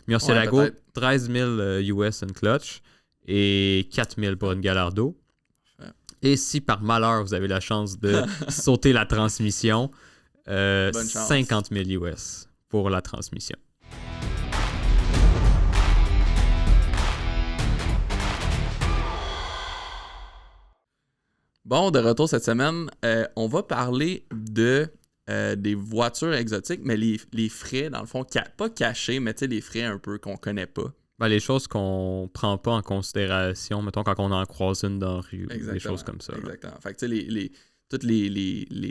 Murcielago, peut-être. 13 000 US une clutch et 4 000 pour une Gallardo. Ouais. Et si par malheur vous avez la chance de sauter la transmission, Bonne chance. 50 000 US pour la transmission. Bon, de retour cette semaine, on va parler des voitures exotiques, mais les frais, dans le fond, pas cachés, mais les frais un peu qu'on connaît pas. Ben, les choses qu'on prend pas en considération, mettons, quand on en croise une dans la rue, des choses comme ça. Exactement. Fait que tu sais, tout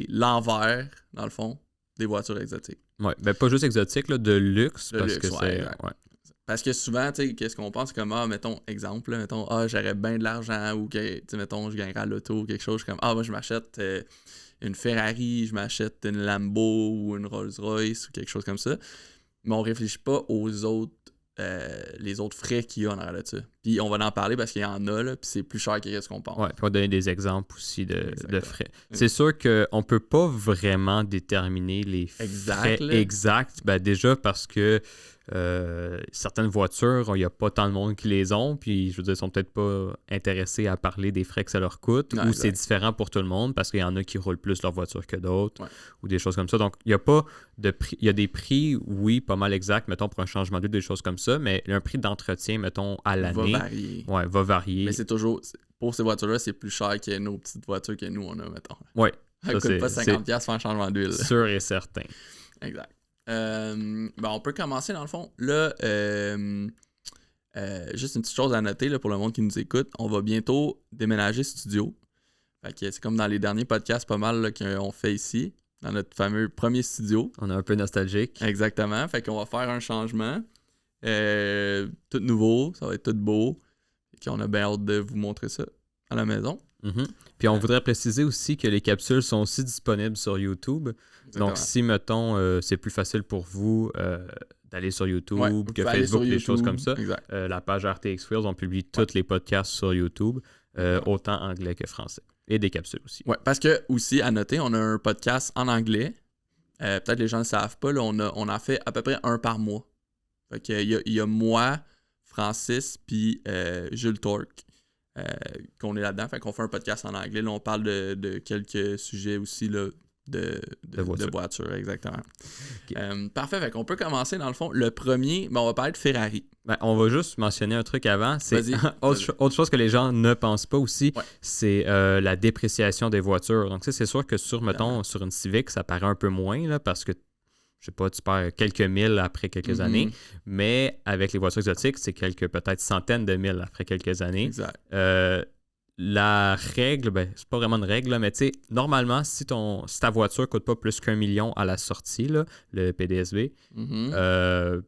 l'envers, dans le fond, des voitures exotiques. Ouais, ben pas juste exotique, là, de luxe, parce que c'est... Exact. Parce que souvent, tu sais, qu'est-ce qu'on pense, c'est comme, mettons, exemple, là, mettons, j'aurais bien de l'argent, ou que, tu sais, mettons, je gagnerais à l'auto ou quelque chose, je suis comme, moi, je m'achète une Ferrari, je m'achète une Lambo ou une Rolls-Royce ou quelque chose comme ça. Mais on réfléchit pas aux autres, les autres frais qu'il y a en arrière de ça. Puis on va en parler parce qu'il y en a, là, puis c'est plus cher que ce qu'on pense. Ouais, puis on va donner des exemples aussi de frais. C'est sûr qu'on peut pas vraiment déterminer les frais exacts. Ben déjà parce que certaines voitures, il n'y a pas tant de monde qui les ont, puis je veux dire, ils sont peut-être pas intéressés à parler des frais que ça leur coûte, ou exact. c'est différent pour tout le monde parce qu'il y en a qui roulent plus leur voiture que d'autres, ou des choses comme ça. Donc, il n'y a pas de prix. Il y a des prix, oui, pas mal exacts, mettons, pour un changement d'huile, des choses comme ça, mais un prix d'entretien, mettons, à l'année, va varier. Mais c'est toujours, pour ces voitures-là, c'est plus cher que nos petites voitures que nous, on a, mettons. Oui. Ça coûte pas 50$ faire un changement d'huile. Sûr et certain. Exact. On peut commencer dans le fond. Là, juste une petite chose à noter là, pour le monde qui nous écoute. On va bientôt déménager studio. Fait que c'est comme dans les derniers podcasts pas mal là, qu'on fait ici, dans notre fameux premier studio. On est un peu nostalgique. Exactement. Fait qu'on va faire un changement. Tout nouveau, ça va être tout beau. Et qu'on a bien hâte de vous montrer ça à la maison. Mm-hmm. Puis on voudrait préciser aussi que les capsules sont aussi disponibles sur YouTube. Exactement. Donc si, mettons, c'est plus facile pour vous d'aller sur YouTube que Facebook, des choses comme ça, la page RTX Wheels, on publie tous les podcasts sur YouTube, autant anglais que français. Et des capsules aussi. Oui, parce que aussi, à noter, on a un podcast en anglais. Peut-être les gens ne le savent pas, là, on en fait à peu près un par mois. Fait que il y a moi, Francis, puis Jules Torque. Qu'on est là-dedans, fait qu'on fait un podcast en anglais. Là, on parle de quelques sujets aussi là, de voiture, exactement. Okay. Parfait, fait qu'on peut commencer dans le fond. Le premier, on va parler de Ferrari. Ben, on va juste mentionner un truc avant. C'est autre chose que les gens ne pensent pas aussi, c'est la dépréciation des voitures. Donc, c'est sûr que sur une Civic, ça paraît un peu moins là, parce que je sais pas, tu perds quelques milles après quelques années, mais avec les voitures exotiques, c'est peut-être centaines de milles après quelques années. Exact. La règle, c'est pas vraiment une règle, là, mais tu sais, normalement, si ta voiture coûte pas plus qu'1 million à la sortie, là, le PDSB, elle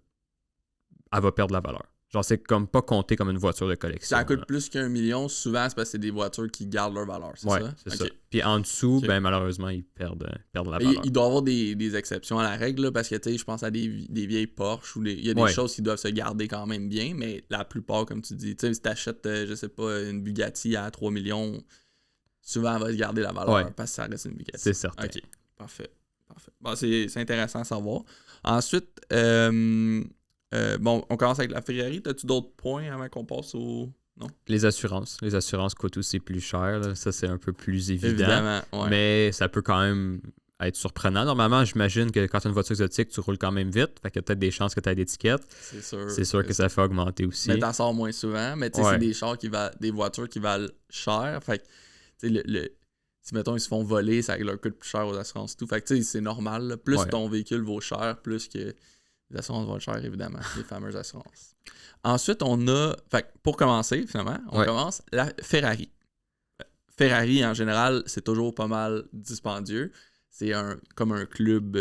va perdre la valeur. Genre, c'est comme pas compté comme une voiture de collection. Ça coûte plus qu'1 million, souvent, c'est parce que c'est des voitures qui gardent leur valeur, c'est ça? C'est ça. Puis en dessous, malheureusement, ils perdent la valeur. Il doit y avoir des exceptions à la règle, là, parce que, tu sais, je pense à des vieilles Porsche, il y a des choses qui doivent se garder quand même bien, mais la plupart, comme tu dis, tu sais, si t'achètes, je sais pas, une Bugatti à 3 millions, souvent, elle va se garder la valeur, parce que ça reste une Bugatti. C'est certain. OK, parfait. Bon, c'est intéressant à savoir. Ensuite, on commence avec la Ferrari. As-tu d'autres points avant qu'on passe au... Non? Les assurances. Les assurances coûtent aussi plus cher. Là. Ça, c'est un peu plus évident. Évidemment, mais ça peut quand même être surprenant. Normalement, j'imagine que quand tu as une voiture exotique, tu roules quand même vite. Fait qu'il y a peut-être des chances que tu aies d'étiquette. C'est sûr que ça fait augmenter aussi. Mais t'en sors moins souvent. Mais tu sais, c'est des voitures qui valent cher. Fait que, tu sais, si, mettons, ils se font voler, ça leur coûte plus cher aux assurances et tout. Fait que, tu sais, c'est normal. Là. Plus ton véhicule vaut cher, plus que... Les assurances vont cher, évidemment, les fameuses assurances. Ensuite, on a... Fait pour commencer, finalement, on commence la Ferrari. Ferrari, en général, c'est toujours pas mal dispendieux. C'est comme un club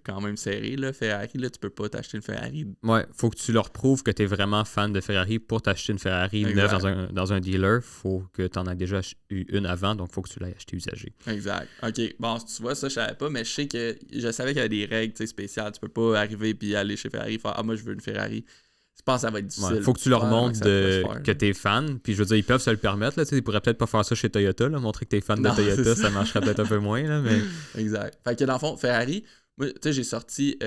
quand même serré, là. Ferrari, là, tu peux pas t'acheter une Ferrari. Ouais, faut que tu leur prouves que tu es vraiment fan de Ferrari pour t'acheter une Ferrari neuve dans un dealer. Faut que tu en aies déjà eu une avant, donc faut que tu l'aies acheté usagée. Exact. OK. Bon, tu vois, ça, je savais pas, mais je savais qu'il y avait des règles spéciales. Tu peux pas arriver et aller chez Ferrari et faire « moi, je veux une Ferrari ». Je pense que ça va être difficile. Ouais, faut que tu leur montres que t'es fan. Puis je veux dire, ils peuvent se le permettre. Là, ils pourraient peut-être pas faire ça chez Toyota. Là, montrer que t'es fan de Toyota, ça marcherait peut-être un peu moins. Là, mais... Exact. Fait que dans le fond, Ferrari, moi, tu sais, j'ai sorti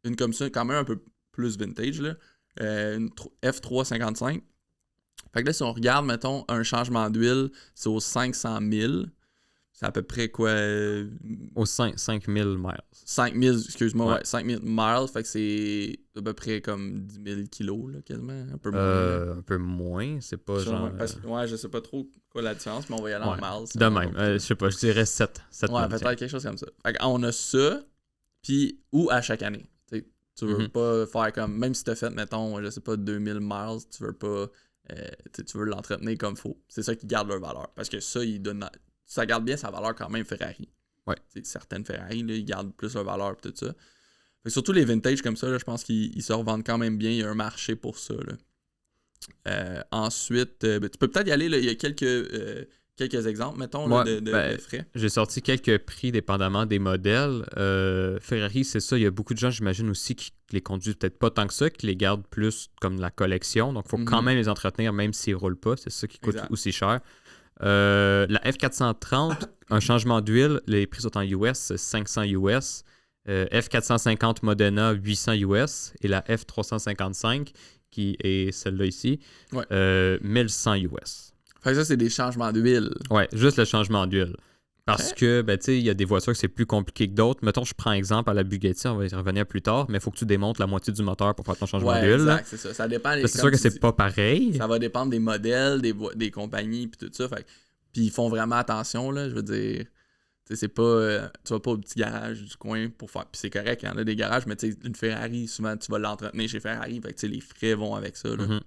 une comme ça, quand même un peu plus vintage. Là. une F355. Fait que là, si on regarde, mettons, un changement d'huile, c'est aux 500 000. C'est à peu près quoi? Aux 5 000 miles. 5 000, excuse-moi, ouais. 5 000 miles. Fait que c'est à peu près comme 10 000 kilos, là, quasiment. Un peu moins. Un peu moins, c'est pas genre... Ouais, je sais pas trop quoi la différence, mais on va y aller en miles. De même, je sais pas, je dirais 7 ouais, peut-être quelque chose comme ça. Fait qu'on a ça, puis ou à chaque année. Tu veux pas faire comme... Même si t'as fait, mettons, je sais pas, 2000 miles, tu veux pas... tu veux l'entretenir comme il faut. C'est ça qui garde leur valeur. Parce que ça, ça garde bien sa valeur quand même, Ferrari. Ouais. Certaines Ferrari, là, ils gardent plus leur valeur et tout ça. Fait que surtout les vintage comme ça, là, je pense qu'ils se revendent quand même bien. Il y a un marché pour ça. Là. Ensuite, tu peux peut-être y aller. Là, il y a quelques exemples, mettons, là, de frais. J'ai sorti quelques prix dépendamment des modèles. Ferrari, c'est ça. Il y a beaucoup de gens, j'imagine aussi, qui les conduisent peut-être pas tant que ça, qui les gardent plus comme la collection. Donc, il faut quand même les entretenir, même s'ils ne roulent pas. C'est ça qui coûte aussi cher. La F430, un changement d'huile, les prix sont en US, 500 US. F450 Modena, 800 US. Et la F355, qui est celle-là ici, 1100 US. Fait que ça, c'est des changements d'huile. Ouais, juste le changement d'huile. Parce que, ben, tu sais, il y a des voitures que c'est plus compliqué que d'autres. Mettons, je prends exemple à la Bugatti, on va y revenir plus tard, mais il faut que tu démontes la moitié du moteur pour faire ton changement d'huile. Exact, c'est ça. Ça dépend. C'est sûr que c'est pas pareil. Ça va dépendre des modèles, des compagnies, puis tout ça. Fait puis ils font vraiment attention, là. Je veux dire, c'est pas... tu vas pas au petit garage du coin pour faire... Puis c'est correct, il y en a des garages, mais tu sais, une Ferrari, souvent, tu vas l'entretenir chez Ferrari. Fait que, tu sais, les frais vont avec ça, là.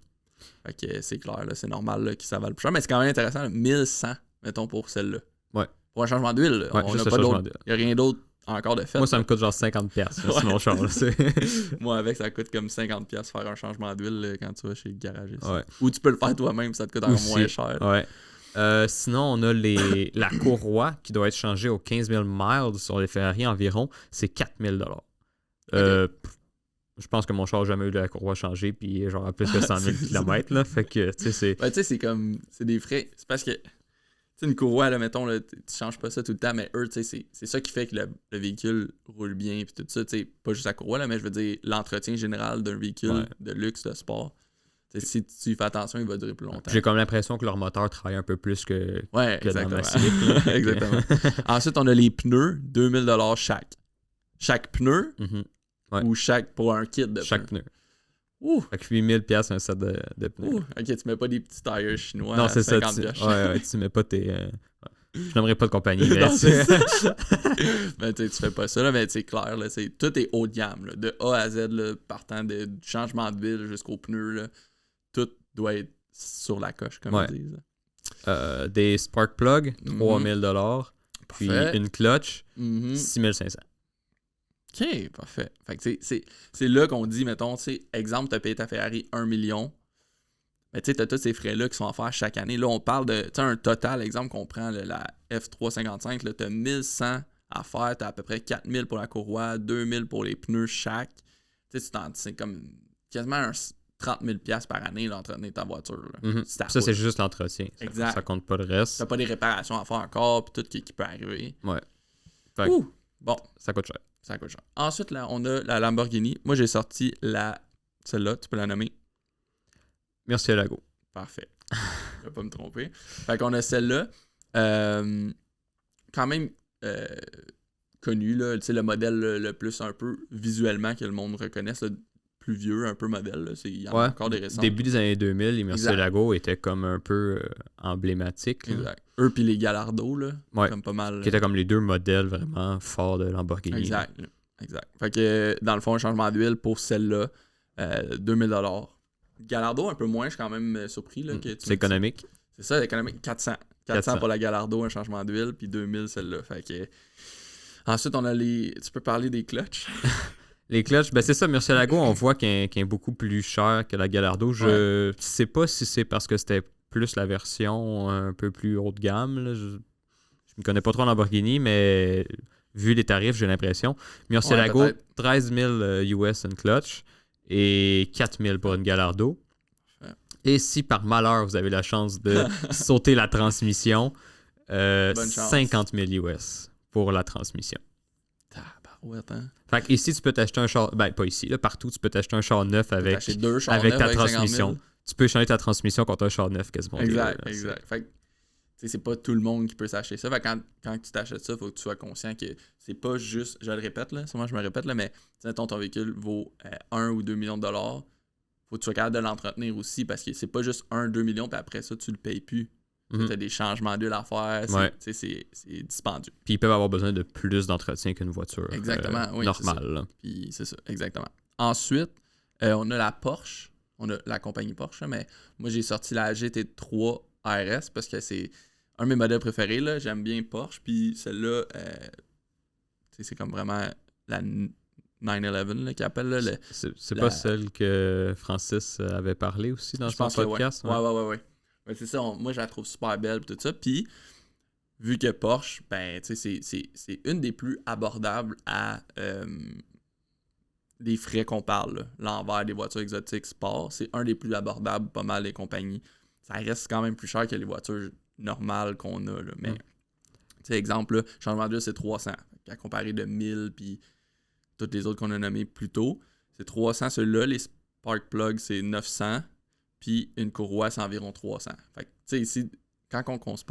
Fait que c'est clair, là, c'est normal là, que ça va le plus cher. Mais c'est quand même intéressant, là, 1100, mettons, pour celle-là. Ouais. Pour un changement d'huile, on n'a pas d'autre. Il n'y a rien d'autre encore de fait. Moi, ça me coûte genre 50$, c'est mon char. Moi, avec, ça coûte comme 50$ faire un changement d'huile là, quand tu vas chez le garagiste. Ouais. Ou tu peux le faire toi-même, ça te coûte encore moins cher. Ouais. Sinon, on a la courroie qui doit être changée aux 15 000 miles sur les Ferrari environ. C'est 4 000$. Je pense que mon char n'a jamais eu de la courroie changée, puis genre à plus que 100 000 km. Là, fait que, tu sais, c'est... Ouais, tu sais, c'est comme... C'est des frais. C'est parce que... Tu sais, une courroie, là, mettons, là, tu changes pas ça tout le temps, mais eux, tu sais, c'est ça qui fait que le véhicule roule bien, puis tout ça, tu sais, pas juste la courroie, là, mais je veux dire, l'entretien général d'un véhicule de luxe, de sport. T'sais, si tu fais attention, il va durer plus longtemps. J'ai comme l'impression que leur moteur travaille un peu plus que exactement. Dans ma Civic. Exactement. Ensuite, on a les pneus, 2000$ chaque. Chaque pneu ou pour un kit de chaque pneu. Ouh. Fait que 8000$ un set de pneus. Ouh. Ok, tu mets pas des petits tires chinois non, à c'est 50$. Ouais, tu mets pas tes... Je n'aimerais pas de compagnie. Mais non, mais tu fais pas ça, là, mais c'est clair, là, tout est haut de gamme. Là, de A à Z, là, partant du changement de ville jusqu'aux pneus, là, tout doit être sur la coche, comme ils disent. Des spark plugs, 3000$. Puis une clutch, 6500$. OK, parfait. Fait que c'est là qu'on dit, mettons, tu sais, exemple, tu as payé ta Ferrari 1 million. Mais tu sais, tu as tous ces frais-là qui sont à faire chaque année. Là, on parle de, tu sais, un total, exemple, qu'on prend la F355, là, tu as 1100 à faire, tu as à peu près 4000 pour la courroie, 2000 pour les pneus chaque. Tu sais, c'est comme quasiment 30 000$ par année d'entretenir ta voiture. Là, ça, c'est juste l'entretien. Exact. Ça compte pas le reste. Tu n'as pas des réparations à faire encore, puis tout qui peut arriver. Ouais. Bon. Ça coûte cher. Ça coûte cher. Ensuite, là, on a la Lamborghini. Moi, j'ai sorti celle-là, tu peux la nommer. Murcielago. Parfait. Je vais pas me tromper. Fait qu'on a celle-là. Quand même connue, là. Tu sais, le modèle le plus un peu visuellement que le monde reconnaisse, le plus vieux, un peu modèle. Là. Il y en a encore des récents. Début des années 2000, les Murcielago étaient comme un peu emblématiques. Exact. Eux puis les Gallardo, là. Comme pas mal. Qui étaient comme les deux modèles vraiment forts de Lamborghini. Exact. Fait que dans le fond, un changement d'huile pour celle-là, 2000$. Gallardo, un peu moins, je suis quand même surpris. Là, que c'est économique. C'est ça, économique. 400 pour la Gallardo, un changement d'huile, puis 2000 celle-là. Fait que... Ensuite, on a les... Tu peux parler des clutches? Les clutches, ben c'est ça, Murcielago, on voit qu'il est beaucoup plus cher que la Gallardo. Je sais pas si c'est parce que c'était plus la version un peu plus haut de gamme. Là. Je me connais pas trop en Lamborghini, mais vu les tarifs, j'ai l'impression. Murcielago, 13 000 US une clutch et 4 000 pour une Gallardo. Et si par malheur, vous avez la chance de sauter la transmission, 50 000 US pour la transmission. Tabarouette, hein? Fait que ici, tu peux t'acheter un char... Ben, pas ici, là, partout, tu peux t'acheter un char neuf avec ta transmission. Tu peux changer ta transmission contre un char neuf quasiment. Exact. Fait que c'est pas tout le monde qui peut s'acheter ça. Fait que quand tu t'achètes ça, il faut que tu sois conscient que c'est pas juste... Je le répète, là, sûrement je me répète, là, mais mettons ton véhicule vaut 1 ou 2 millions de dollars. Faut que tu sois capable de l'entretenir aussi parce que c'est pas juste 1-2 millions puis après ça, tu le payes plus. Tu as des changements d'huile à faire. C'est dispendieux. Puis ils peuvent avoir besoin de plus d'entretien qu'une voiture normale. Puis c'est ça, exactement. Ensuite, on a la Porsche. On a la compagnie Porsche, mais moi, j'ai sorti la GT3 RS parce que c'est un de mes modèles préférés. Là. J'aime bien Porsche. Puis celle-là, c'est comme vraiment la 911 qui appelle. Là, c'est pas celle que Francis avait parlé aussi dans son podcast? Ouais. C'est ça, moi je la trouve super belle et tout ça. Puis, vu que Porsche, ben, tu sais, c'est une des plus abordables à les frais qu'on parle. Là. L'envers des voitures exotiques sport, c'est un des plus abordables, pas mal des compagnies. Ça reste quand même plus cher que les voitures normales qu'on a. Là. Mais, tu sais, exemple, là, changement d'huile, c'est 300. À comparer de 1000 puis toutes les autres qu'on a nommées plus tôt, c'est 300. Celui-là, les spark plugs, c'est 900. Puis une courroie, c'est environ 300. Fait que, tu sais, ici, quand on se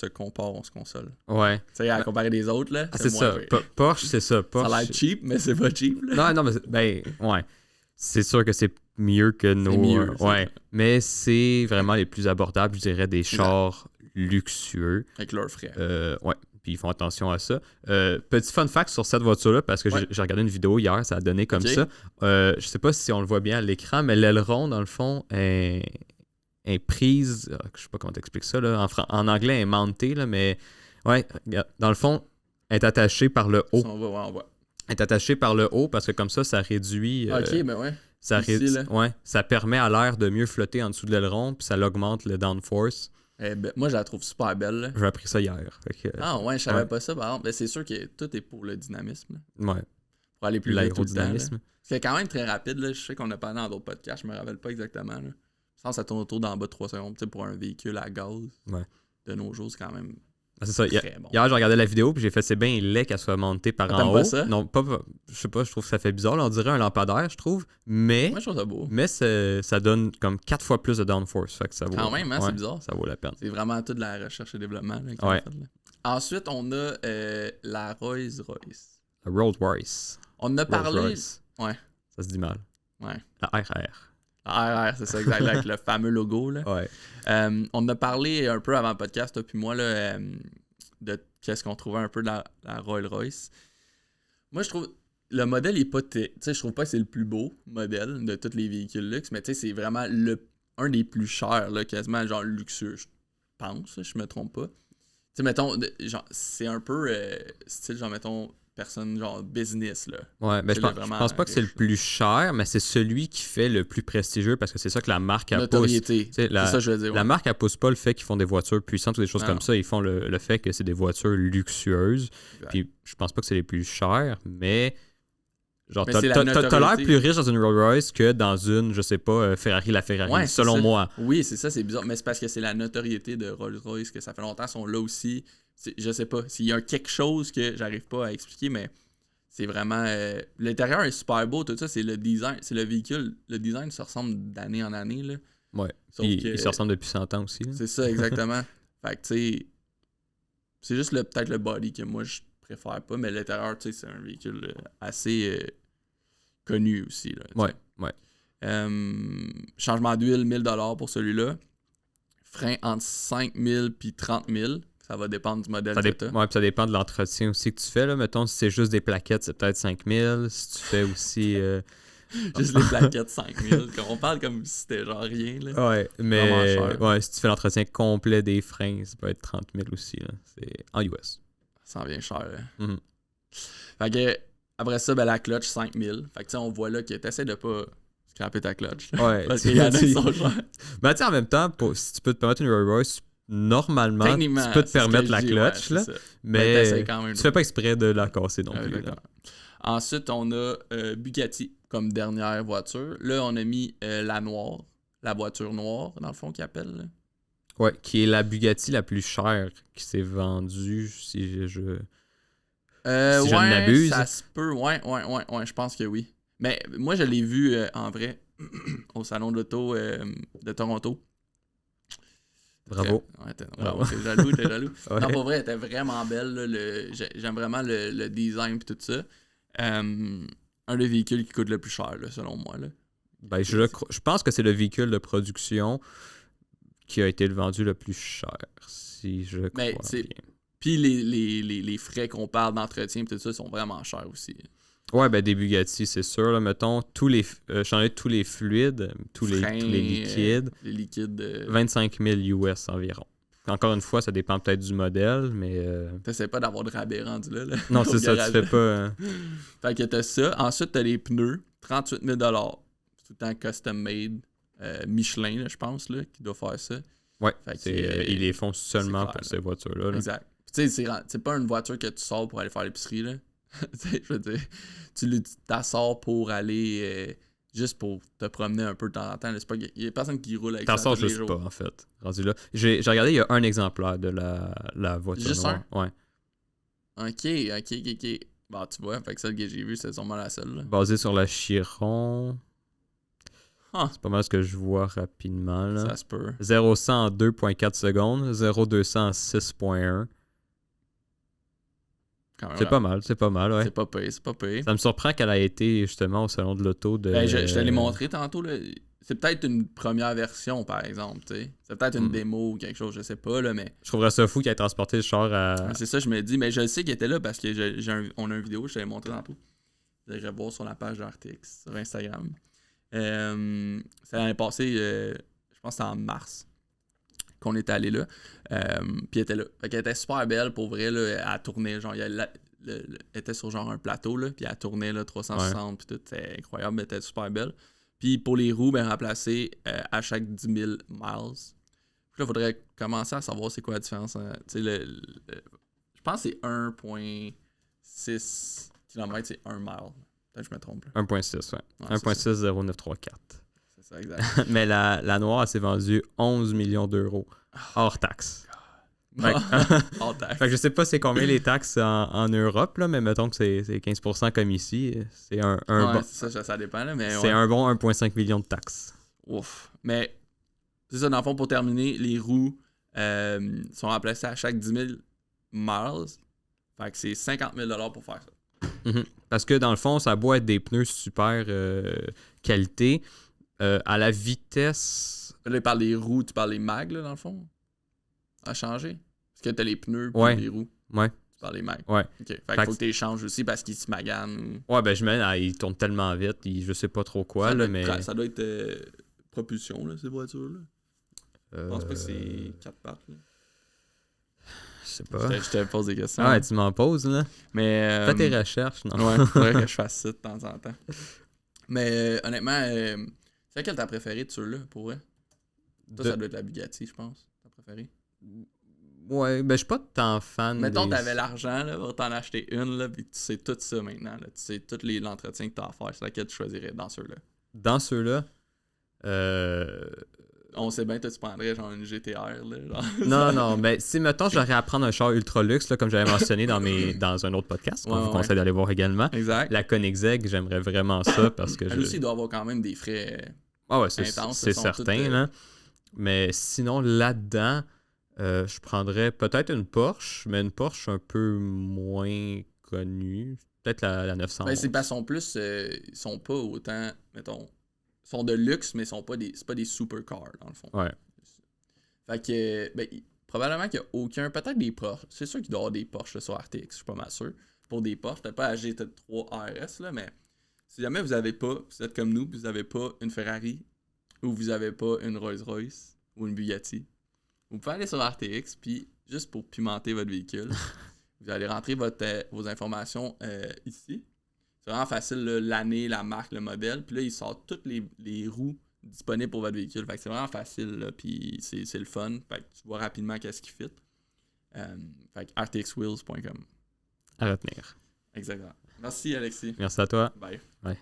compare, on se console. Ouais. Tu sais, à comparer des autres, là. C'est ça. Porsche, c'est ça. Porsche... Ça a l'air cheap, mais c'est pas cheap, là. Non, mais ouais. C'est sûr que c'est mieux que nos. Mieux, ouais. Mais c'est vraiment les plus abordables, je dirais, des chars luxueux. Avec leurs frais. Ouais. Puis ils font attention à ça. Petit fun fact sur cette voiture-là, parce que j'ai regardé une vidéo hier, ça a donné comme ça. Je sais pas si on le voit bien à l'écran, mais l'aileron, dans le fond, est prise. Je sais pas comment t'expliques ça. Là, en anglais, elle est montée, là, mais ouais, dans le fond, elle est attachée par le haut. On voit. Elle est attachée par le haut parce que comme ça réduit. Ben ouais. Ça permet à l'air de mieux flotter en dessous de l'aileron, puis ça augmente le downforce. Moi, je la trouve super belle. Là. J'ai appris ça hier. Ah ouais, je savais pas ça, par exemple. Mais c'est sûr que tout est pour le dynamisme. Là. Ouais. Pour aller plus vite tout le temps. C'est quand même très rapide. Là. Je sais qu'on a parlé dans d'autres podcasts, je me rappelle pas exactement. Là. Je pense que ça tourne autour d'en bas de 3 secondes. Pour un véhicule à gaz de nos jours, c'est quand même c'est ça. très bon. Hier, j'ai regardé la vidéo puis j'ai fait c'est bien laid qu'elle soit montée par en haut. Pas ça? Non, pas. Je sais pas, je trouve que ça fait bizarre. Là, on dirait un lampadaire, je trouve. Mais. Moi, je trouve ça beau. Mais ça donne comme 4 fois plus de downforce. Fait que ça vaut, quand même, hein, c'est bizarre. Ça vaut la peine. C'est vraiment tout de la recherche et développement. Là, fait, là. Ensuite, on a la Rolls-Royce. La Rolls-Royce. On a parlé. Ouais. Ça se dit mal. Ouais. La RR. La RR, c'est ça, exactement, avec le fameux logo. Là. Ouais. On a parlé un peu avant le podcast, toi puis moi, là, de qu'est-ce qu'on trouvait un peu de la Rolls-Royce. Moi, je trouve le modèle est pas... Tu sais, je trouve pas que c'est le plus beau modèle de tous les véhicules luxe, mais tu sais, c'est vraiment un des plus chers, là, quasiment genre luxueux, je pense, je me trompe pas. Tu sais, mettons, genre, c'est un peu style, genre, mettons, personne, genre, business, là. Ouais, mais je pense pas que c'est le plus cher, mais c'est celui qui fait le plus prestigieux parce que c'est ça que la marque a notoriété. C'est ça, je veux dire. Ouais. La marque, elle pousse pas le fait qu'ils font des voitures puissantes ou des choses comme ça. Ils font le fait que c'est des voitures luxueuses. Exact. Puis je pense pas que c'est les plus chers, mais genre, t'as l'air plus riche dans une Rolls-Royce que dans une, je sais pas, Ferrari, selon moi. Oui, c'est ça, c'est bizarre. Mais c'est parce que c'est la notoriété de Rolls-Royce que ça fait longtemps qu'ils sont là aussi. Je sais pas, s'il y a quelque chose que j'arrive pas à expliquer, mais c'est vraiment... l'intérieur est super beau, tout ça, c'est le design, c'est le véhicule. Le design se ressemble d'année en année, là. Ouais, il se ressemble depuis 100 ans aussi. Là. C'est ça, exactement. Fait que, tu sais, c'est juste peut-être le body que moi, je préfère pas, mais l'intérieur, tu sais, c'est un véhicule assez connu aussi, là. Ouais. Changement d'huile, 1000$ pour celui-là. Frein entre 5000 puis 30 000. Ça va dépendre du modèle que tu as. Ouais, puis ça dépend de l'entretien aussi que tu fais. Là. Mettons, si c'est juste des plaquettes, c'est peut-être 5000. Si tu fais aussi... juste les plaquettes, 5000. On parle comme si c'était genre rien. Là. Ouais, mais si tu fais l'entretien complet des freins, ça peut être 30 000 aussi. Là. C'est en US. Ça en vient cher. Mm-hmm. Fait que, après ça, ben, la clutch, 5000. Fait que tu sais, on voit là que tu essaies de pas scraper ta clutch. Là, ouais. Parce qu'il y en a qui sont chers. Mais tu sais, en même temps, si tu peux te permettre une Rolls-Royce, normalement, tu peux te permettre la clutch, là, mais tu fais pas exprès de la casser non plus. Là. Ensuite, on a Bugatti comme dernière voiture. Là, on a mis la noire, la voiture noire, dans le fond, qu'ils appellent. Là. Ouais, qui est la Bugatti la plus chère qui s'est vendue, si je Si je ne m'abuse. Ça se peut, ouais, je pense que oui. Mais moi, je l'ai vu en vrai au salon de l'auto de Toronto. Bravo. Bravo, t'es jaloux. Ouais. Non, pour vrai, elle était vraiment belle. Là, j'aime vraiment le design et tout ça. Un des véhicules qui coûte le plus cher, là, selon moi. Là. Ben, je pense que c'est le véhicule de production qui a été vendu le plus cher, si je crois bien. Puis les frais qu'on parle d'entretien et tout ça sont vraiment chers aussi. Ouais, ben des Bugatti, c'est sûr. Là, mettons, changer tous les fluides, tous les liquides. Les liquides. 25 000 US environ. Encore une fois, ça dépend peut-être du modèle, mais... T'essaies pas d'avoir de rabais rendu là. Non, c'est ça, tu fais pas... Fait que t'as ça. Ensuite, t'as les pneus. 38 000 $. C'est tout le temps custom made. Michelin, là, je pense, là, qui doit faire ça. Ouais, ils les font seulement pour ces voitures-là. Là. Exact. Tu sais, c'est pas une voiture que tu sors pour aller faire l'épicerie, là. Je veux dire, tu t'assors pour aller... juste pour te promener un peu de temps en temps. Il y a personne qui roule avec ça. T'en sors juste pas, en fait. Rendu là. J'ai regardé, il y a un exemplaire de la voiture juste noire. Un? Ouais. OK. Bon, tu vois, fait que celle que j'ai vue, c'est sûrement la seule. Là. Basé sur la Chiron. C'est pas mal ce que je vois rapidement. Là. Ça se peut. 0-100 en 2.4 secondes. 0-200 en 6.1. C'est pas mal, ouais. C'est pas payé. Ça me surprend qu'elle ait été justement au salon de l'auto de... Ben, je te l'ai montré tantôt, là. C'est peut-être une première version, par exemple, tu sais. C'est peut-être une démo ou quelque chose, je sais pas, là, mais... Je trouverais ça fou qu'il ait transporté le char à... C'est ça, je me dis, mais je sais qu'il était là parce que on a une vidéo, je te l'ai montré tantôt. Vous allez voir sur la page de RTX, sur Instagram. C'est l'année passée, je pense que c'était en mars, qu'on était allé là. Puis elle était là. Fait qu'elle était super belle, pour vrai, là. Elle tournait, genre, elle était sur genre un plateau, là. Puis elle tournait, là, 360, puis tout. C'était incroyable, elle était super belle. Puis pour les roues, ben, remplacer à chaque 10 000 miles. Puis là, il faudrait commencer à savoir c'est quoi la différence. Hein. Tu sais, je pense que c'est 1,6 km, c'est 1 mile. Peut-être que je me trompe. 1,6, ouais. 1,60934. C'est ça, exact. Mais la noire, elle s'est vendue 11 millions d'euros, hors taxes. Hors taxes. Fait que je sais pas c'est combien les taxes en Europe, là, mais mettons que c'est 15% comme ici. C'est un ouais, bon... ça dépend, là, mais c'est un bon 1,5 million de taxes. Ouf. Mais c'est ça, dans le fond, pour terminer, les roues sont remplacées à chaque 10 000 miles. Fait que c'est 50 000 $ pour faire ça. Mm-hmm. Parce que dans le fond, ça a beau être des pneus super qualité. À la vitesse... Là, tu parles des roues, tu parles des mags, là, dans le fond? À changer? Parce que t'as les pneus puis les roues. Ouais. Tu parles des mags. Ouais. OK. Fait qu'il faut que tu les changes aussi parce qu'ils se maganent. Ouais, ben je mets, ils tournent tellement vite, je sais pas trop quoi, là, mais... Ça doit être propulsion, là, ces voitures-là. Je pense pas que c'est 4 pattes, là. Je sais pas. Je te pose des questions. Ah ouais, tu m'en poses, là. Mais... Fais tes recherches, non? Ouais, faudrait que je fasse ça de temps en temps. Mais honnêtement, c'est laquelle t'as préféré de ceux-là, pour vrai? Toi, ça doit être la Bugatti, je pense. T'as préféré? Ouais, ben je suis pas tant fan. Mettons, t'avais l'argent là, pour t'en acheter une, là, puis tu sais tout ça maintenant. Là. Tu sais tout l'entretien que t'as à faire. C'est laquelle tu choisirais dans ceux-là? Dans ceux-là? On sait bien que tu prendrais genre une GTR. Là, genre. Non, mais si, mettons, j'aurais à prendre un char ultra luxe, là, comme j'avais mentionné dans un autre podcast, qu'on vous conseille d'aller voir également. Exact. La Koenigsegg, j'aimerais vraiment ça parce que... Elle aussi doit avoir quand même des frais intenses. C'est certain, là. Mais sinon, là-dedans, je prendrais peut-être une Porsche, mais une Porsche un peu moins connue. Peut-être la 911. Ben, c'est parce qu'ils sont pas autant, mettons... Ils sont de luxe, mais c'est pas des supercars, dans le fond. Ouais. Fait que, ben, probablement qu'il n'y a aucun... Peut-être des Porsche. C'est sûr qu'il doit y avoir des Porsche là, sur RTX, je suis pas mal sûr. Pour des Porsche, peut-être pas la GT3 RS, là, mais si jamais vous êtes comme nous, vous avez pas une Ferrari, ou vous avez pas une Rolls-Royce, ou une Bugatti, vous pouvez aller sur RTX, puis juste pour pimenter votre véhicule, vous allez rentrer vos informations ici. C'est vraiment facile, là, l'année, la marque, le modèle. Puis là, il sort toutes les roues disponibles pour votre véhicule. Fait que c'est vraiment facile, là, puis c'est le fun. Fait que tu vois rapidement qu'est-ce qui fit. Fait que rtxwheels.com. À retenir. Exactement. Merci, Alexis. Merci à toi. Bye. Bye.